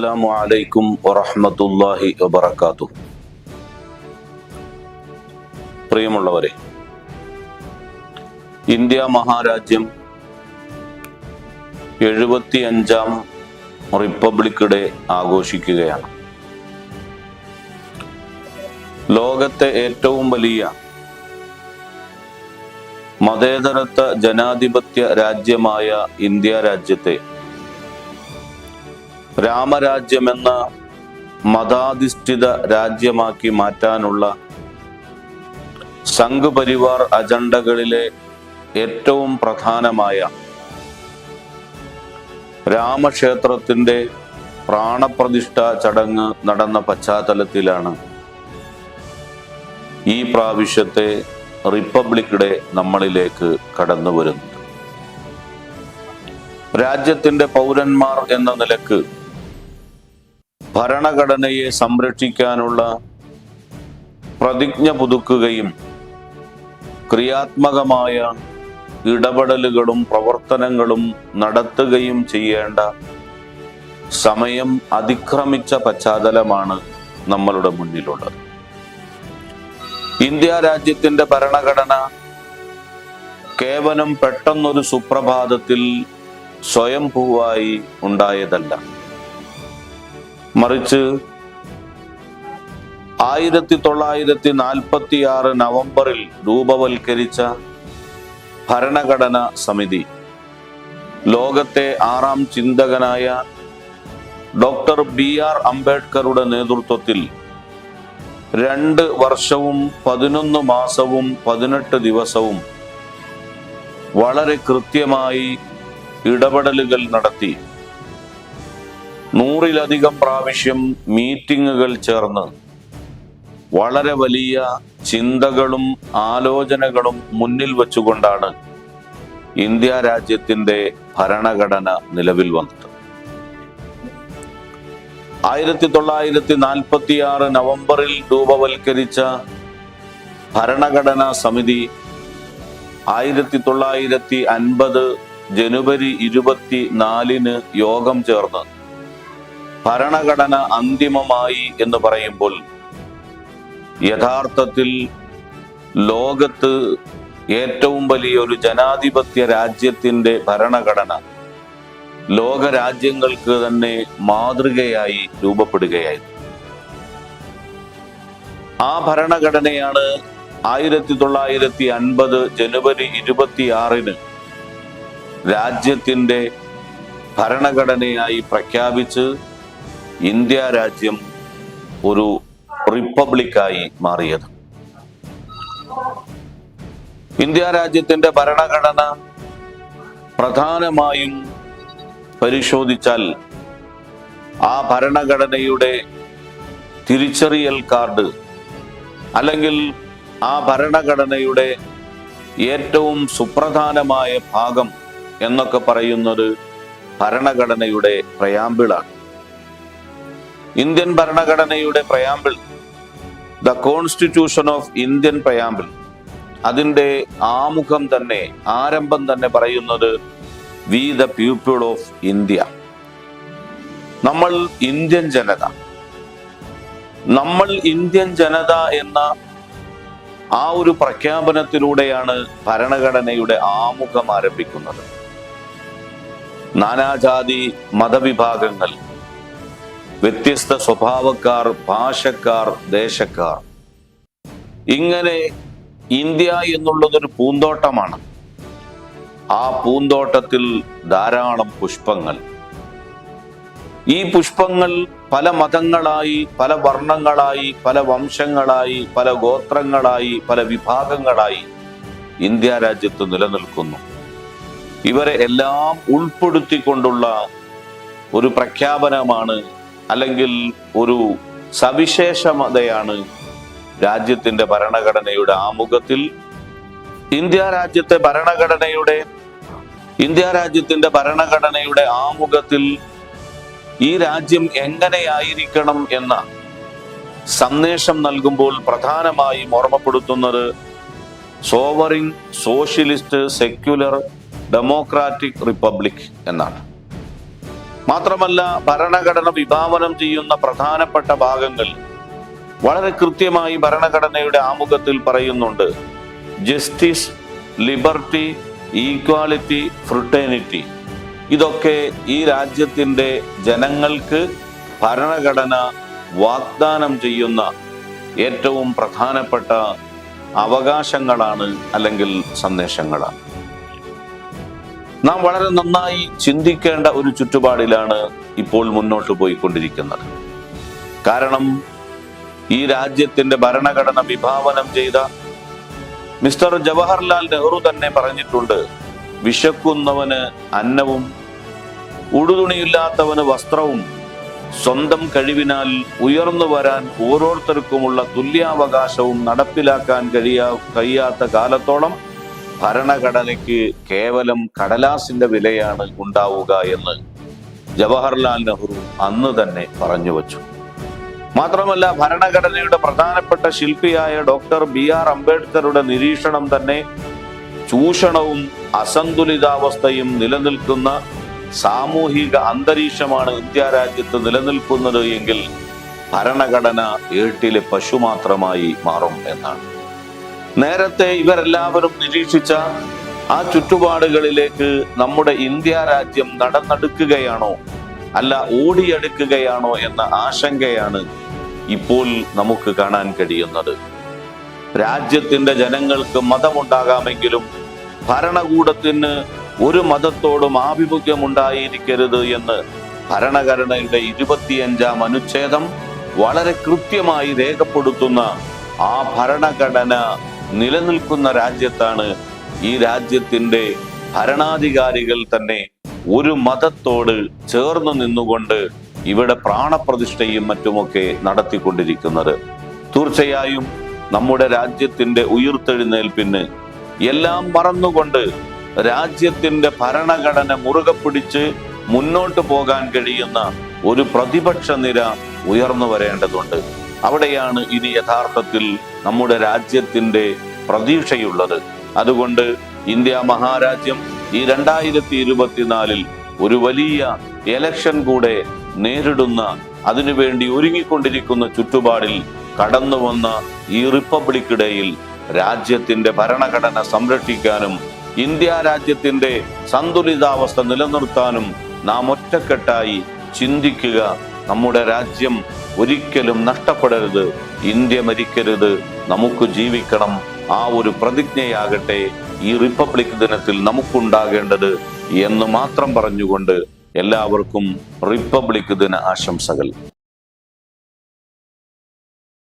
അസ്സലാമു അലൈക്കും വറഹ്മത്തുള്ളാഹി വബറകാതുഹു. പ്രിയമുള്ളവരെ, ഇന്ത്യ മഹാരാജ്യം 75ാം റിപ്പബ്ലിക് ഡേ ആഘോഷിക്കുകയാണ്. ലോകത്തെ ഏറ്റവും വലിയ മതേതരത്വ ജനാധിപത്യ രാജ്യമായ ഇന്ത്യ രാജ്യത്തെ രാമരാജ്യമെന്ന മതാധിഷ്ഠിത രാജ്യമാക്കി മാറ്റാനുള്ള സംഘ് പരിവാർ അജണ്ടകളിലെ ഏറ്റവും പ്രധാനമായ രാമക്ഷേത്രത്തിന്റെ പ്രാണപ്രതിഷ്ഠ ചടങ്ങ് നടന്ന പശ്ചാത്തലത്തിലാണ് ഈ പ്രാവശ്യത്തെ റിപ്പബ്ലിക് ഡേ നമ്മളിലേക്ക് കടന്നു വരുന്നത്. രാജ്യത്തിന്റെ പൗരന്മാർ എന്ന നിലക്ക് ഭരണഘടനയെ സംരക്ഷിക്കാനുള്ള പ്രതിജ്ഞ പുതുക്കുകയും ക്രിയാത്മകമായ ഇടപെടലുകളും പ്രവർത്തനങ്ങളും നടത്തുകയും ചെയ്യേണ്ട സമയം അതിക്രമിച്ച പശ്ചാത്തലമാണ് നമ്മളുടെ മുന്നിലുള്ളത്. ഇന്ത്യ രാജ്യത്തിന്റെ ഭരണഘടന കേവലം പെട്ടെന്നൊരു സുപ്രഭാതത്തിൽ സ്വയംഭൂവായി ഉണ്ടായതല്ല, മറിച്ച് 1946 നവംബറിൽ രൂപവൽക്കരിച്ച ഭരണഘടനാ സമിതി ലോകത്തെ 6ാം ചിന്തകനായ ഡോക്ടർ BR അംബേദ്കറുടെ നേതൃത്വത്തിൽ 2 വർഷവും 11 മാസവും 18 ദിവസവും വളരെ കൃത്യമായി ഇടപെടലുകൾ നടത്തി 100-ലധികം പ്രാവശ്യം മീറ്റിങ്ങുകൾ ചേർന്ന് വളരെ വലിയ ചിന്തകളും ആലോചനകളും മുന്നിൽ വച്ചുകൊണ്ടാണ് ഇന്ത്യ രാജ്യത്തിന്റെ ഭരണഘടന നിലവിൽ വന്നത്. 1946 നവംബറിൽ രൂപവൽക്കരിച്ച ഭരണഘടനാ സമിതി 1950 ജനുവരി 24 യോഗം ചേർന്ന് ഭരണഘടന അന്തിമമായി എന്ന് പറയുമ്പോൾ യഥാർത്ഥത്തിൽ ലോകത്ത് ഏറ്റവും വലിയ ഒരു ജനാധിപത്യ രാജ്യത്തിന്റെ ഭരണഘടന ലോക രാജ്യങ്ങൾക്ക് തന്നെ മാതൃകയായി രൂപപ്പെടുകയായി. ആ ഭരണഘടനയാണ് 1950 ജനുവരി 26 രാജ്യത്തിന്റെ ഭരണഘടനയായി പ്രഖ്യാപിച്ച് ഇന്ത്യ രാജ്യം ഒരു റിപ്പബ്ലിക്കായി മാറിയത്. ഇന്ത്യ രാജ്യത്തിന്റെ ഭരണഘടന പ്രധാനമായും പരിശോധിച്ചാൽ ആ ഭരണഘടനയുടെ തിരിച്ചറിയൽ കാർഡ് അല്ലെങ്കിൽ ആ ഭരണഘടനയുടെ ഏറ്റവും സുപ്രധാനമായ ഭാഗം എന്നൊക്കെ പറയുന്നത് ഭരണഘടനയുടെ പ്രയാമ്പിളാണ്. ഇന്ത്യൻ ഭരണഘടനയുടെ പ്രയാമ്പിൾ, ദ കോൺസ്റ്റിറ്റ്യൂഷൻ ഓഫ് ഇന്ത്യൻ പ്രയാമ്പിൾ, അതിൻ്റെ ആമുഖം തന്നെ, ആരംഭം തന്നെ പറയുന്നത് we the people of India, നമ്മൾ ഇന്ത്യൻ ജനത. നമ്മൾ ഇന്ത്യൻ ജനത എന്ന ആ ഒരു പ്രഖ്യാപനത്തിലൂടെയാണ് ഭരണഘടനയുടെ ആമുഖം ആരംഭിക്കുന്നത്. നാനാജാതി മതവിഭാഗങ്ങൾ, വ്യത്യസ്ത സ്വഭാവക്കാർ, ഭാഷക്കാർ, ദേശക്കാർ, ഇങ്ങനെ ഇന്ത്യ എന്നുള്ളതൊരു പൂന്തോട്ടമാണ്. ആ പൂന്തോട്ടത്തിൽ ധാരാളം പുഷ്പങ്ങൾ. ഈ പുഷ്പങ്ങൾ പല മതങ്ങളായി, പല വർണ്ണങ്ങളായി, പല വംശങ്ങളായി, പല ഗോത്രങ്ങളായി, പല വിഭാഗങ്ങളായി ഇന്ത്യ രാജ്യത്ത് നിലനിൽക്കുന്നു. ഇവരെ എല്ലാം ഉൾപ്പെടുത്തിക്കൊണ്ടുള്ള ഒരു പ്രഖ്യാപനമാണ് അല്ലെങ്കിൽ ഒരു സവിശേഷതയാണ് രാജ്യത്തിന്റെ ഭരണഘടനയുടെ ആമുഖത്തിൽ. ഇന്ത്യ രാജ്യത്തിന്റെ ഭരണഘടനയുടെ ആമുഖത്തിൽ ഈ രാജ്യം എങ്ങനെയായിരിക്കണം എന്ന സന്ദേശം നൽകുമ്പോൾ പ്രധാനമായും ഓർമ്മപ്പെടുത്തുന്നത് sovereign socialist secular democratic republic എന്നാണ്. മാത്രമല്ല, ഭരണഘടന വിഭാവനം ചെയ്യുന്ന പ്രധാനപ്പെട്ട ഭാഗങ്ങൾ വളരെ കൃത്യമായി ഭരണഘടനയുടെ ആമുഖത്തിൽ പറയുന്നുണ്ട്. Justice, liberty, equality, fraternity. ഇതൊക്കെ ഈ രാജ്യത്തിൻ്റെ ജനങ്ങൾക്ക് ഭരണഘടന വാഗ്ദാനം ചെയ്യുന്ന ഏറ്റവും പ്രധാനപ്പെട്ട അവകാശങ്ങളാണ്, അല്ലെങ്കിൽ സന്ദേശങ്ങളാണ്. നാം വളരെ നന്നായി ചിന്തിക്കേണ്ട ഒരു ചുറ്റുപാടിലാണ് ഇപ്പോൾ മുന്നോട്ട് പോയിക്കൊണ്ടിരിക്കുന്നത്. കാരണം ഈ രാജ്യത്തിന്റെ ഭരണഘടന വിഭാവനം ചെയ്ത മിസ്റ്റർ ജവഹർലാൽ നെഹ്റു തന്നെ പറഞ്ഞിട്ടുണ്ട്, വിശക്കുന്നവന് അന്നവും ഉടുതുണിയില്ലാത്തവന് വസ്ത്രവും സ്വന്തം കഴിവിനാൽ ഉയർന്നു വരാൻ ഓരോരുത്തർക്കുമുള്ള തുല്യാവകാശവും നടപ്പിലാക്കാൻ കഴിയാത്ത കാലത്തോളം ഭരണഘടനയ്ക്ക് കേവലം കടലാസിന്റെ വിലയാണ് ഉണ്ടാവുക എന്ന് ജവഹർലാൽ നെഹ്റു അന്ന് തന്നെ പറഞ്ഞു വച്ചു. മാത്രമല്ല, ഭരണഘടനയുടെ പ്രധാനപ്പെട്ട ശില്പിയായ ഡോക്ടർ BR അംബേദ്കറുടെ നിരീക്ഷണം തന്നെ ചൂഷണവും അസന്തുലിതാവസ്ഥയും നിലനിൽക്കുന്ന സാമൂഹിക അന്തരീക്ഷമാണ് ഇന്ത്യ രാജ്യത്ത് നിലനിൽക്കുന്നത് എങ്കിൽ ഭരണഘടന ഏട്ടിലെ പശു മാത്രമായി മാറും എന്നാണ്. നേരത്തെ ഇവരെല്ലാവരും നിരീക്ഷിച്ച ആ ചുറ്റുപാടുകളിലേക്ക് നമ്മുടെ ഇന്ത്യ രാജ്യം നടന്നെടുക്കുകയാണോ അല്ല ഓടിയെടുക്കുകയാണോ എന്ന ആശങ്കയാണ് ഇപ്പോൾ നമുക്ക് കാണാൻ കഴിയുന്നത്. രാജ്യത്തിന്റെ ജനങ്ങൾക്ക് മതമുണ്ടാകാമെങ്കിലും ഭരണകൂടത്തിന് ഒരു മതത്തോടും ആഭിമുഖ്യമുണ്ടായിരിക്കരുത് എന്ന് ഭരണഘടനയുടെ 25-ാം അനുച്ഛേദം വളരെ കൃത്യമായി രേഖപ്പെടുത്തുന്ന ആ ഭരണഘടന നിലനിൽക്കുന്ന രാജ്യത്താണ് ഈ രാജ്യത്തിന്റെ ഭരണാധികാരികൾ തന്നെ ഒരു മതത്തോട് ചേർന്ന് നിന്നുകൊണ്ട് ഇവിടെ പ്രാണപ്രതിഷ്ഠയും മറ്റുമൊക്കെ നടത്തിക്കൊണ്ടിരിക്കുന്നത്. തീർച്ചയായും നമ്മുടെ രാജ്യത്തിന്റെ ഉയിർത്തെഴുന്നേൽപ്പിന് എല്ലാം മറന്നുകൊണ്ട് രാജ്യത്തിന്റെ ഭരണഘടന മുറുകെ പിടിച്ച് മുന്നോട്ട് പോകാൻ കഴിയുന്ന ഒരു പ്രതിപക്ഷ നിര ഉയർന്നു വരേണ്ടതുണ്ട്. അവിടെയാണ് ഇനി യഥാർത്ഥത്തിൽ നമ്മുടെ രാജ്യത്തിന്റെ പ്രതീക്ഷയുള്ളത്. അതുകൊണ്ട് ഇന്ത്യ മഹാരാജ്യം ഈ 2024 ഒരു വലിയ എലക്ഷൻ കൂടെ നേരിടുന്ന, അതിനുവേണ്ടി ഒരുങ്ങിക്കൊണ്ടിരിക്കുന്ന ചുറ്റുപാടിൽ കടന്നു വന്ന ഈ റിപ്പബ്ലിക് ഡേയിൽ രാജ്യത്തിന്റെ ഭരണഘടന സംരക്ഷിക്കാനും ഇന്ത്യ രാജ്യത്തിന്റെ സന്തുലിതാവസ്ഥ നിലനിർത്താനും നാം ഒറ്റക്കെട്ടായി ചിന്തിക്കുക. നമ്മുടെ രാജ്യം ഒരിക്കലും നഷ്ടപ്പെടരുത്, ഇന്ത്യ മരിക്കരുത്, നമുക്ക് ജീവിക്കണം. ആ ഒരു പ്രതിജ്ഞയാകട്ടെ ഈ റിപ്പബ്ലിക് ദിനത്തിൽ നമുക്കുണ്ടാകേണ്ടത് എന്ന് മാത്രം പറഞ്ഞുകൊണ്ട് എല്ലാവർക്കും റിപ്പബ്ലിക് ദിന ആശംസകൾ.